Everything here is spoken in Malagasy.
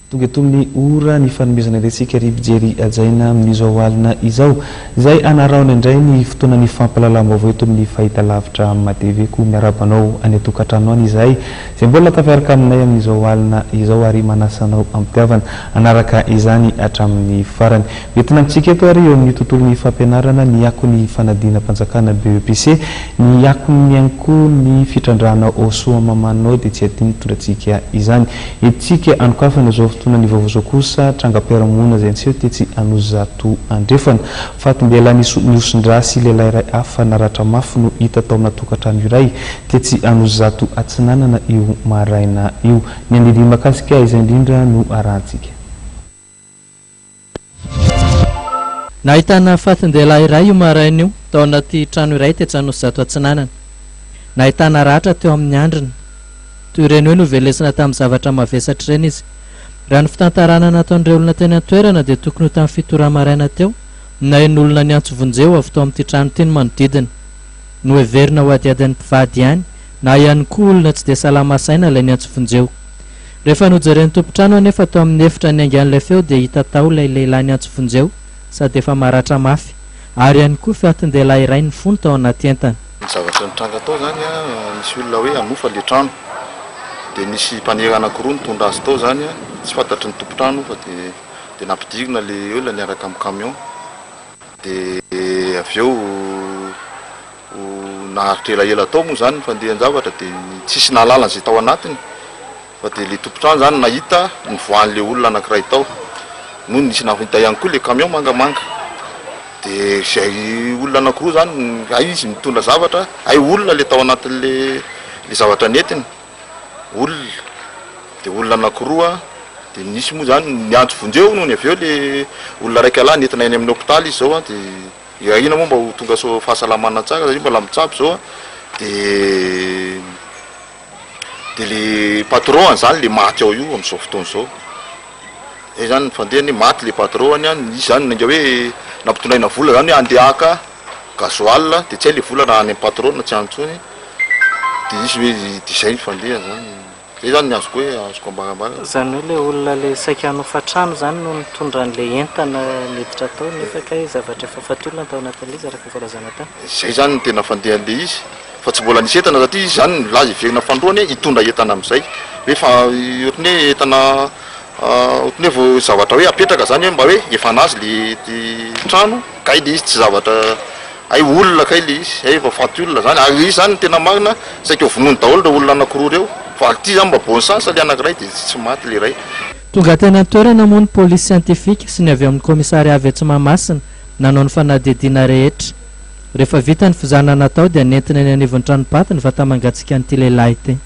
tonga eto amin'ny ora ny fanomezana iretsika rivijery ajaina amin'izao alina izao izay anaraona indray ny fotoana ny fampalalam-baovao eto amin'ny fahita lavitra mateveko miarabanao any atokantrano any izay izay mbola tafiaraka aminay amin'izao alina izao ary manasanao ampitiavana anaraka izany hatramin'ny farany entina amintsika eto ary eo amin'ny tontolon'ny fampianarana ny akon'ny fanadina mpanjakana BEPC ny akon'ny ihany koa ny fitrandrahana osoa mamanao dia tsy adino tondratsika izany etsika anokafana zao fotoana ny vaovao kosa trangam-piarahamonina izay antsika tetsy anozato andrefana fatimbela niosondra sy lehilahy iray hafa naratra mafy no hita tao amina tokantrano iray tetsy anozato atsinanana io maraina io ny andidy makasika izay indrindra no arahantsika. Nahitana fatin-dehilahy iray io maraina io tao anaty trano iray tetsy anozato atsinanana. Nahitana ratra teo amin'ny andriny toy ireny hoe novelesina tamin'ny zavatra mavesatra ireny izy. Raha ny fitantarana nataon'ireo olona teny an-toerana dia tokony ho tamin'ny fito maraina teo na en'olona ny antsovonjeo avy tao amin'ity trano ity ny manodidina no heverina ho adiadin'ny mpivady ihany na ihany koa olona tsy dia salama saina ilay ny antsovonjeo. Rehefa nojeren'ny tompontrano anefa tao amin'ny efitra ny angan'ilay feo dia hita tao ilay lehilahy ny antsovonjeo sady efa maratra mafy ary ihany koa fiatin-dehilahy iray ny fony tao anaty entana. Ny zavatra nitranga tao zany misy olona hoe hanofa le trano dia nisy mpaniry anankiroa nitondra azy tao zany tsy fantatry ny tompontrano fa dia nampidirina le olona niaraka amin'ny camion dia avy eo naharitra elaela tao moa zany fandehan'ny zavatra dia tsisy nahalala izay tao anatiny fa dia le tompontrano zany nahita nivoahan'le olona anankiray tao noho nisy nahita ihany koa le camion mangamanga dia zay olona anankiroa zany ay izy mitondra zavatra ay olona le tao anatin'le zavatra netiny olona dia olona anankiroa dia nisy moa zany niantso vonjeo noho ny avy eo le olona raiky alahy nentina eny amin'ny hôpitaly izy zao dia ina moa mba ho tonga so fahasalamana tsara satria mbola mitsabo zao dia le patron zany le maty ao io amin'izao fotoana izao zany nyfandehany maty le patron any izy zany nga hoe nampitondraina vola zany hoe andehaka gasoil dia tsy hay le vola raha any amin'ny patron tsy antsony dia izy hoe izay nyfandeha zany zay zany ny azoko hoe azoko ambarambara zany hoe le olona le saika hanofa trano zany no mitondra an'le entana miditra tao nefa ka zavatra efa fatolona tao anatin'le izy araka faharazana tany zay zany ny tena fandehan'le izy fa tsy mbola nisy entana satria izy zany laza iverina fandroany hitondra entana amin'izay hoe fa ohatrany hoe entana ohatrany hoe vao zavatra hoe apetraka zany hoe mba hoe efa nazy le trano kay le izy tsy zavatra ay olona kay le izy ay efa faty olona zany ary izy zany tena marina saika ho vonoiny daholo le olona anankiroa reo fa ty zany mba bonne chance le anankiray dia tsy maty le ray. Tonga teny an-toerana moa ny polisy siantifika sy ny avy amin'ny komisariat Betsimamasina nanao ny fanadihadiana rehetra. Rehefa vita ny fizahana natao dia nentina ny anivon'ny tranopaty ny vata mangatsika an'ity lehilahy ity.